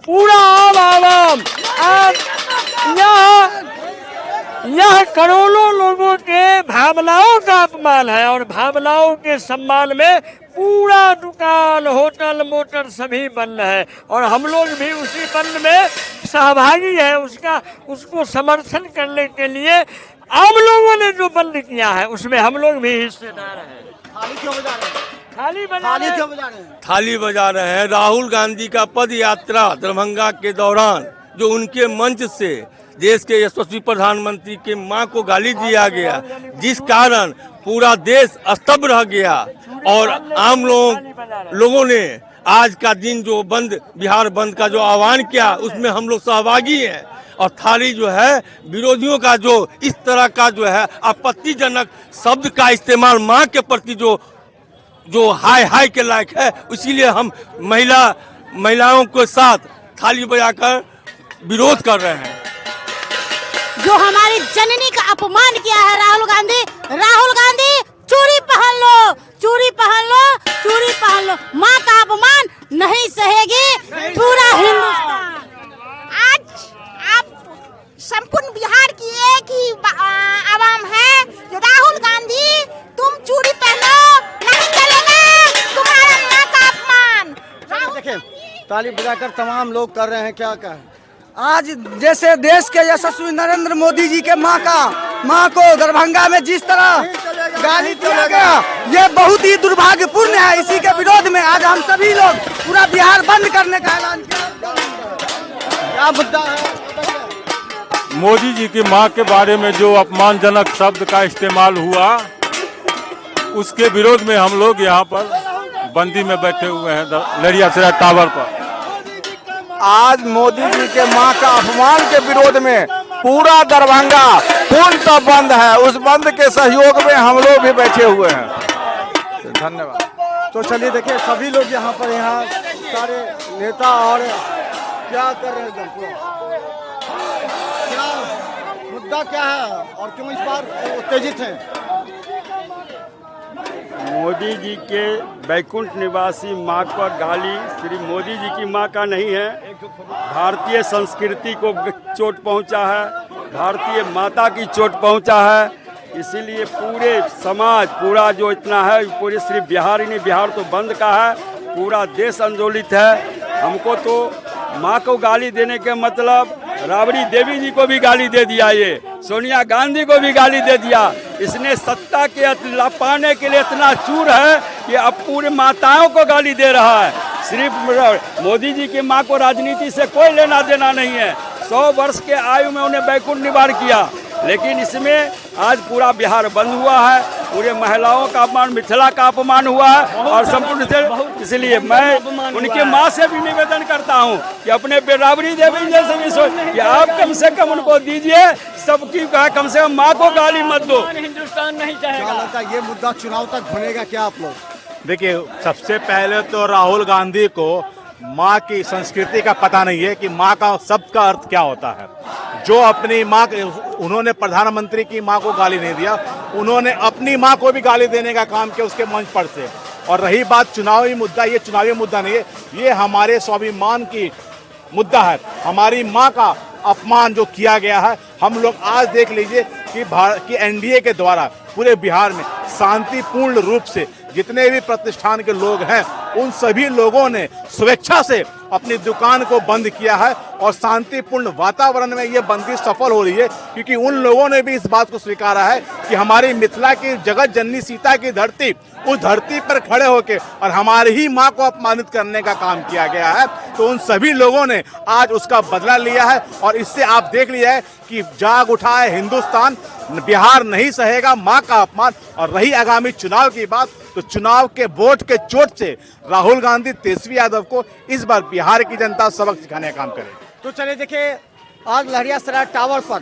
पूरा आम आवाम यह करोड़ों लोगों के भावनाओं का अपमान है और भावनाओं के सम्मान में पूरा दुकान, होटल, मोटर सभी बंद है और हम लोग भी उसी बंद में सहभागी है। उसको समर्थन करने के लिए आम लोगों ने जो बंद किया है उसमें हम लोग भी हिस्सेदार हैं। थाली क्यों बजा रहे हैं? थाली क्यों बजा रहे हैं? थाली बजा रहे हैं। राहुल गांधी का पद यात्रा दरभंगा के दौरान जो उनके मंच से देश के यशस्वी प्रधानमंत्री के मां को गाली दिया गया, जिस कारण पूरा देश स्तब्ध रह गया और आम लोगों ने आज का दिन जो बंद, बिहार बंद का जो आह्वान किया उसमें हम लोग सहभागी हैं। और थाली जो है विरोधियों का जो इस तरह का जो है आपत्तिजनक शब्द का इस्तेमाल मां के प्रति जो हाय के लायक है, इसीलिए हम महिलाओं के साथ थाली बजाकर विरोध कर रहे हैं। जो हमारी जननी का अपमान किया है राहुल गांधी, चूड़ी पहन लो, चूड़ी पहन लो, चूड़ी पहन लो। माँ का अपमान नहीं सहेगी पूरा हिंदुस्तान। आज आप संपूर्ण बिहार की एक ही आवाम है जो राहुल गांधी तुम चूड़ी पहनो, नहीं चलेगा तुम्हारा माँ का अपमान। देखिए ताली बजाकर तमाम लोग कर रहे हैं क्या कहें। आज जैसे देश के यशस्वी नरेंद्र मोदी जी के माँ को दरभंगा में जिस तरह गाली दिया गया, ये बहुत ही दुर्भाग्यपूर्ण है। इसी के विरोध में आज हम सभी लोग पूरा बिहार बंद करने का ऐलान किया। क्या मुद्दा है? मोदी जी की मां के बारे में जो अपमानजनक शब्द का इस्तेमाल हुआ, उसके विरोध में हम लोग यहाँ पर बंदी में बैठे हुए हैं लहरियासराय टावर पर। आज मोदी जी के मां का अपमान के विरोध में पूरा दरभंगा पूर्णतः बंद है। उस बंद के सहयोग में हम लोग भी बैठे हुए हैं। धन्यवाद। तो चलिए देखिए सभी लोग यहाँ सारे नेता और क्या कर रहे हैं, क्या मुद्दा क्या है और क्यों इस बार उत्तेजित हैं? मोदी जी के बैकुंठ निवासी मां का गाली श्री मोदी जी की मां का नहीं है, भारतीय संस्कृति को चोट पहुंचा है, भारतीय माता की चोट पहुंचा है। इसीलिए पूरे समाज, पूरा जो इतना है, पूरे सिर्फ बिहार ही नहीं, बिहार तो बंद का है, पूरा देश आंदोलित है। हमको तो माँ को गाली देने के मतलब राबड़ी देवी जी को भी गाली दे दिया, ये सोनिया गांधी को भी गाली दे दिया। इसने सत्ता के पाने के लिए इतना चूर है कि अब पूरे माताओं को गाली दे रहा है। सिर्फ मोदी जी की मां को राजनीति से कोई लेना देना नहीं है। 100 वर्ष के आयु में उन्हें बैकुंठ निवार किया, लेकिन इसमें आज पूरा बिहार बंद हुआ है। पूरे महिलाओं का अपमान, मिथिला का अपमान हुआ है और संपूर्ण से। इसलिए मैं उनकी मां से भी निवेदन करता हूं कि अपने राबड़ी देवी जैसे भी सोच कि आप कम से कम उनको दीजिए, सबकी कम से कम मां को गाली मत दो। हिंदुस्तान नहीं चाहेगा। क्या लगता है ये मुद्दा चुनाव तक बनेगा क्या आप लोग? देखिए, सबसे पहले तो राहुल गांधी को माँ की संस्कृति का पता नहीं है कि माँ का शब्द का अर्थ क्या होता है। जो अपनी माँ, उन्होंने प्रधानमंत्री की माँ को गाली नहीं दिया, उन्होंने अपनी माँ को भी गाली देने का काम किया उसके मंच पर से। और रही बात चुनावी मुद्दा, ये चुनावी मुद्दा नहीं है, ये हमारे स्वाभिमान की मुद्दा है। हमारी माँ का अपमान जो किया गया है, हम लोग आज देख लीजिए कि एनडीए के द्वारा पूरे बिहार में शांतिपूर्ण रूप से जितने भी प्रतिष्ठान के लोग हैं, उन सभी लोगों ने स्वेच्छा से अपनी दुकान को बंद किया है और शांतिपूर्ण वातावरण में ये बंदी सफल हो रही है, क्योंकि उन लोगों ने भी इस बात को स्वीकारा है कि हमारी मिथिला की जगत जननी सीता की धरती, उस धरती पर खड़े होकर और हमारी ही माँ को अपमानित करने का काम किया गया है। तो उन सभी लोगों ने आज उसका बदला लिया है और इससे आप देख लिया है कि जाग उठा है हिंदुस्तान। बिहार नहीं सहेगा माँ का अपमान। और रही आगामी चुनाव की बात, तो चुनाव के वोट के चोट से राहुल गांधी, तेजस्वी यादव को इस बार बिहार की जनता सबक सिखाने का काम करेगी। तो चलिए देखिए, आज लहरियासराय टावर पर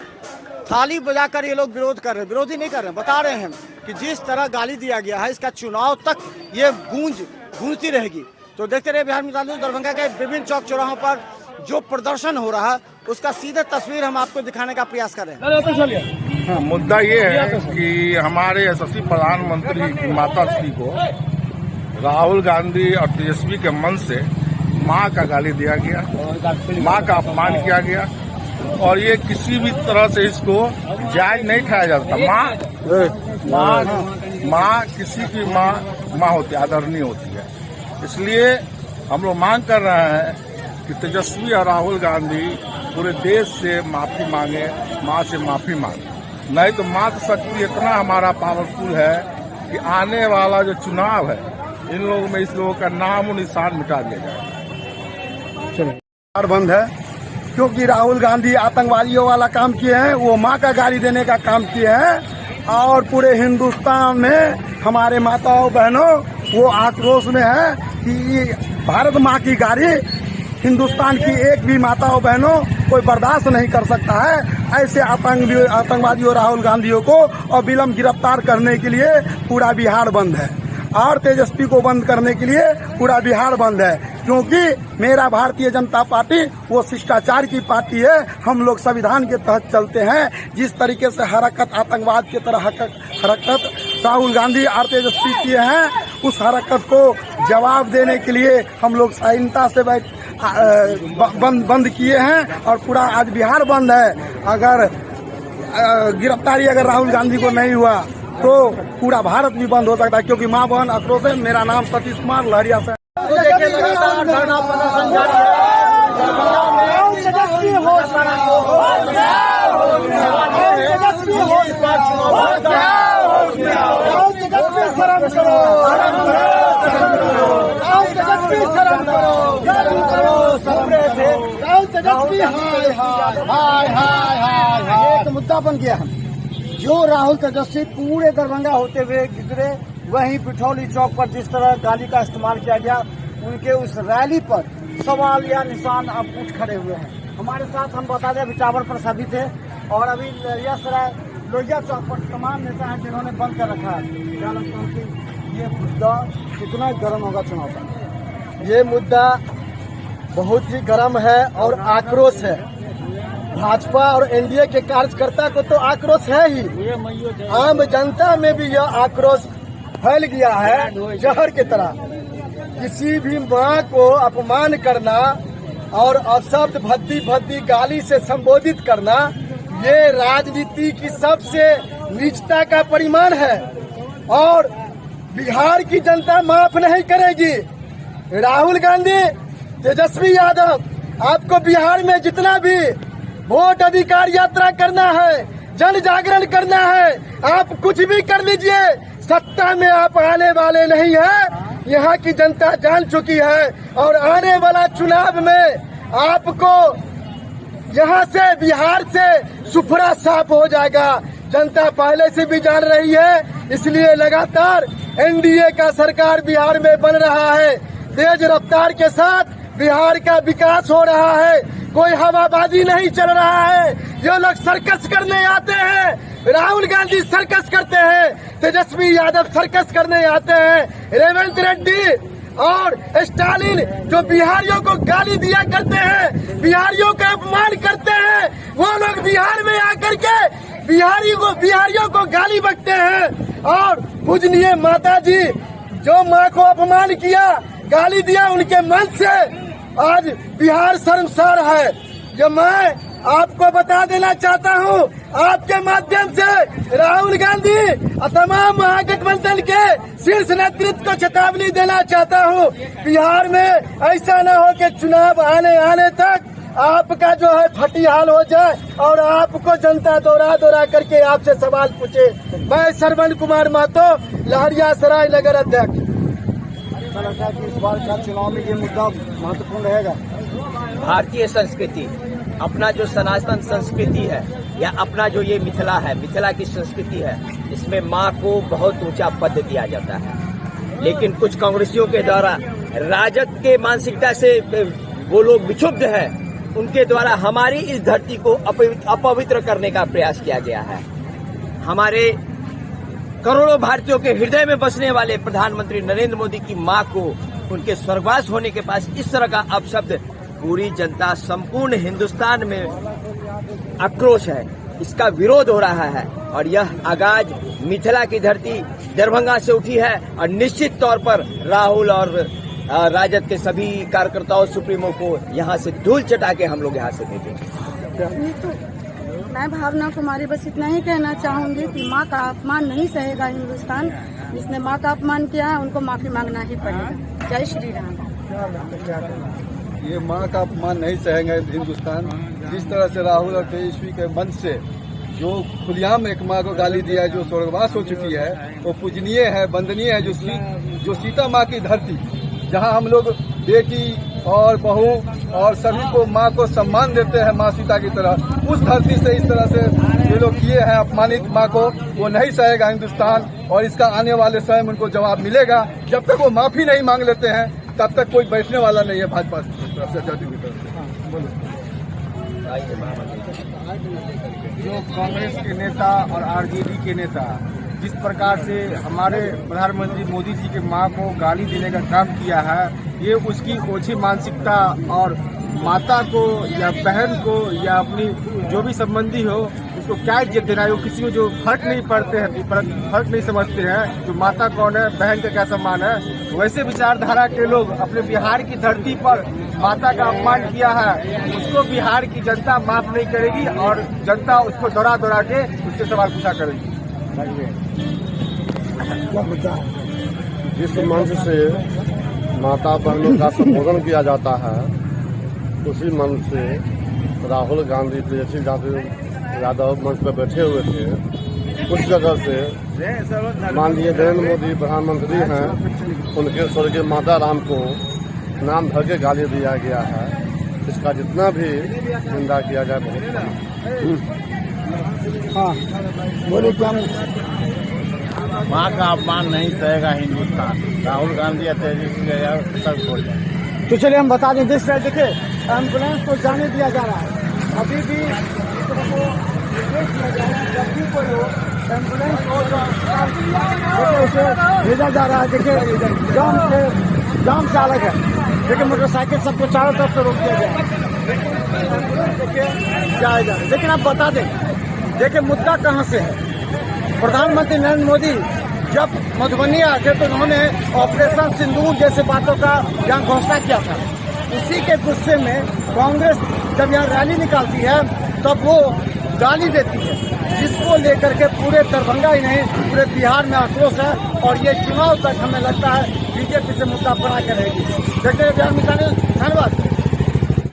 थाली बजाकर ये लोग विरोध कर रहे हैं, विरोधी नहीं कर रहे हैं, बता रहे हैं कि जिस तरह गाली दिया गया है, इसका चुनाव तक ये गूंजती रहेगी। तो देखते रहे बिहार मिसाल न्यूज़। दरभंगा के विभिन्न चौक चौराहों पर जो प्रदर्शन हो रहा है, उसका सीधे तस्वीर हम आपको दिखाने का प्रयास कर रहे हैं। मुद्दा ये है कि हमारे यशस्वी प्रधानमंत्री की माता श्री को राहुल गांधी और तेजस्वी के मन से माँ का गाली दिया गया, माँ का अपमान किया गया और ये किसी भी तरह से इसको जायज नहीं ठहराया जाता। माँ किसी की माँ होती है, आदरणीय होती है। इसलिए हम लोग मांग कर रहे हैं कि तेजस्वी और राहुल गांधी पूरे देश से माफी मांगे, माँ से माफी मांगे। नहीं तो मातृशक्ति इतना हमारा पावरफुल है कि आने वाला जो चुनाव है इन लोगों में इस लोगों का नाम और निशान मिटा दिया जाएगा। बंद है क्योंकि राहुल गांधी आतंकवादियों वाला काम किए हैं, वो माँ का गाली देने का काम किए हैं और पूरे हिंदुस्तान में हमारे माताओं बहनों वो आक्रोश में है कि भारत माँ की गाली हिंदुस्तान की एक भी माताओं बहनों कोई बर्दाश्त नहीं कर सकता है। ऐसे आतंकवादियों राहुल गांधियों को अविलंब गिरफ्तार करने के लिए पूरा बिहार बंद है और तेजस्वी को बंद करने के लिए पूरा बिहार बंद है, क्योंकि मेरा भारतीय जनता पार्टी वो शिष्टाचार की पार्टी है। हम लोग संविधान के तहत चलते हैं। जिस तरीके से हरकत आतंकवाद की तरह हरकत राहुल गांधी और तेजस्वी किए हैं, उस हरकत को जवाब देने के लिए हम लोग शालीनता से बंद किए हैं और पूरा आज बिहार बंद है। अगर गिरफ्तारी अगर राहुल गांधी को नहीं हुआ तो पूरा भारत भी बंद हो सकता है, क्योंकि माँ बहन आक्रोश है। मेरा नाम सतीश कुमार लहरिया से। लगातार धरना प्रदर्शन जारी है। एक मुद्दा बन गया है जो राहुल तेजस्वी पूरे दरभंगा होते हुए गुजरे, वहीं पिठौली चौक पर जिस तरह गाली का इस्तेमाल किया गया, उनके उस रैली पर सवाल या निशान अब उठ खड़े हुए हैं। हमारे साथ हम बता दें बिचावर पर सभी थे और अभी लहरियासराय लोहिया चौक पर तमाम नेता हैं जिन्होंने बंद कर रखा है। क्या लगता है कि ये मुद्दा कितना गर्म होगा चुनाव का? ये मुद्दा बहुत ही गर्म है और आक्रोश है। भाजपा और एनडीए के कार्यकर्ता को तो आक्रोश है ही, आम जनता में भी यह आक्रोश फैल गया है जहर की तरह। किसी भी माँ को अपमान करना और अपशब्द भद्दी गाली से संबोधित करना, ये राजनीति की सबसे नीचता का परिमाण है और बिहार की जनता माफ नहीं करेगी। राहुल गांधी, तेजस्वी यादव, आपको बिहार में जितना भी वोट अधिकार यात्रा करना है, जन जागरण करना है, आप कुछ भी कर लीजिए, सत्ता में आप आने वाले नहीं हैं। यहाँ की जनता जान चुकी है और आने वाला चुनाव में आपको यहाँ से बिहार से सुफरा साफ हो जाएगा। जनता पहले से भी जान रही है, इसलिए लगातार एनडीए का सरकार बिहार में बन रहा है। तेज रफ्तार के साथ बिहार का विकास हो रहा है, कोई हवाबाजी नहीं चल रहा है। ये लोग सर्कस करने आते हैं, राहुल गांधी सर्कस करते हैं, तेजस्वी यादव सर्कस करने आते हैं, रेवंत रेड्डी और स्टालिन जो बिहारियों को गाली दिया करते हैं, बिहारियों का अपमान करते हैं, वो लोग बिहार में आकर के बिहारियों को गाली बकते हैं। और पूजनीय माता जी जो माँ को अपमान किया, गाली दिया, उनके मन से आज बिहार शर्मसार है। जो मैं आपको बता देना चाहता हूँ आपके माध्यम से, राहुल गांधी और तमाम महागठबंधन के शीर्ष नेतृत्व को चेतावनी देना चाहता हूँ, बिहार में ऐसा न हो कि चुनाव आने तक आपका जो है फटी हाल हो जाए और आपको जनता दौरा करके आपसे सवाल पूछे। मैं श्रवण कुमार महतो, लहरियासराय नगर अध्यक्ष। लगता है कि इस बार का चुनाव में ये मुद्दा महत्वपूर्ण रहेगा। भारतीय संस्कृति, अपना जो सनातन संस्कृति है या अपना जो ये मिथिला है, मिथिला की संस्कृति है, इसमें माँ को बहुत ऊंचा पद दिया जाता है। लेकिन कुछ कांग्रेसियों के द्वारा राजद के मानसिकता से वो लोग विक्षुब्ध है, उनके द्वारा हमारी इस धरती को अपवित्र करने का प्रयास किया गया है। हमारे करोड़ों भारतीयों के हृदय में बसने वाले प्रधानमंत्री नरेंद्र मोदी की मां को उनके स्वर्गवास होने के पास इस तरह का अपशब्द, पूरी जनता संपूर्ण हिंदुस्तान में आक्रोश है, इसका विरोध हो रहा है। और यह आगाज मिथिला की धरती दरभंगा से उठी है और निश्चित तौर पर राहुल और राजद के सभी कार्यकर्ताओं सुप्रीमो को यहाँ से धूल चटा के हम लोग यहाँ से भेजेंगे। मैं भावना कुमारी बस इतना ही कहना चाहूंगी कि माँ का अपमान नहीं सहेगा हिंदुस्तान। जिसने माँ का अपमान किया है उनको माफी मांगना ही पड़ेगा। जय श्री राम। ये माँ का अपमान नहीं सहेंगे हिंदुस्तान। जिस तरह से राहुल और तेजस्वी के मंच से जो खुलेआम एक माँ को गाली दिया है, जो स्वर्गवास हो चुकी है, वो पूजनीय है, वंदनीय है। जो सीता माँ की धरती, जहाँ हम लोग बेटी और बहू और सभी को माँ को सम्मान देते हैं माँ सीता की तरह, उस धरती से इस तरह से ये लोग किए हैं अपमानित माँ को, वो नहीं सहेगा हिंदुस्तान। और इसका आने वाले समय में उनको जवाब मिलेगा। जब तक वो माफी नहीं मांग लेते हैं तब तक कोई बैठने वाला नहीं है भाजपा की तरफ से, जदयू की तरफ से। जो कांग्रेस के नेता और आरजेडी के नेता जिस प्रकार से हमारे प्रधानमंत्री मोदी जी के मां को गाली देने का काम किया है, ये उसकी ओछी मानसिकता और माता को या बहन को या अपनी जो भी संबंधी हो उसको क्या इज्जत देना है। वो किसी को जो फर्क नहीं पड़ते हैं, फर्क नहीं समझते हैं जो माता कौन है, बहन का क्या सम्मान है। वैसे विचारधारा के लोग अपने बिहार की धरती पर माता का अपमान किया है, उसको बिहार की जनता माफ नहीं करेगी और जनता उसको दौड़ा दौड़ा के उससे सवाल पूछा करेगी। जिस मंच से माता बहनों का संबोधन किया जाता है, उसी मंच से राहुल गांधी तेजस्वी यादव मंच पर बैठे हुए थे। कुछ जगह से माननीय नरेंद्र मोदी प्रधानमंत्री हैं, उनके स्वर्गीय माता राम को नाम भर के गाली दिया गया है। इसका जितना भी निंदा किया जाए बहुत हाँ बोले क्या माँ का अपमान नहीं सहेगा हिंदुस्तान। राहुल गांधी या तेजस्वी यादव सब बोल जाए। तो चलिए हम बता दें, जिस तरह देखिए एम्बुलेंस को जाने दिया जा रहा है, अभी भी निर्देश दिया जा रहा है जब भी कोई हो एम्बुलेंस को देखिए उसे भेजा जा रहा है। देखिए जाम चालक है, देखिए मोटरसाइकिल सबको चारों तरफ से रोक दिया गया है। देखिए जाएगा, लेकिन आप बता दें देखिए मुद्दा कहाँ से है। प्रधानमंत्री नरेंद्र मोदी जब मधुबनी आए थे तो उन्होंने ऑपरेशन सिंदूर जैसे बातों का यहाँ घोषणा किया था। उसी के गुस्से में कांग्रेस जब यहाँ रैली निकालती है तब वो गाली देती है, जिसको लेकर के पूरे दरभंगा ही नहीं पूरे बिहार में आक्रोश है। और ये चुनाव तक हमें लगता है बीजेपी से मुद्दा बना के रहेगी। देखिए बिहार में धन्यवाद।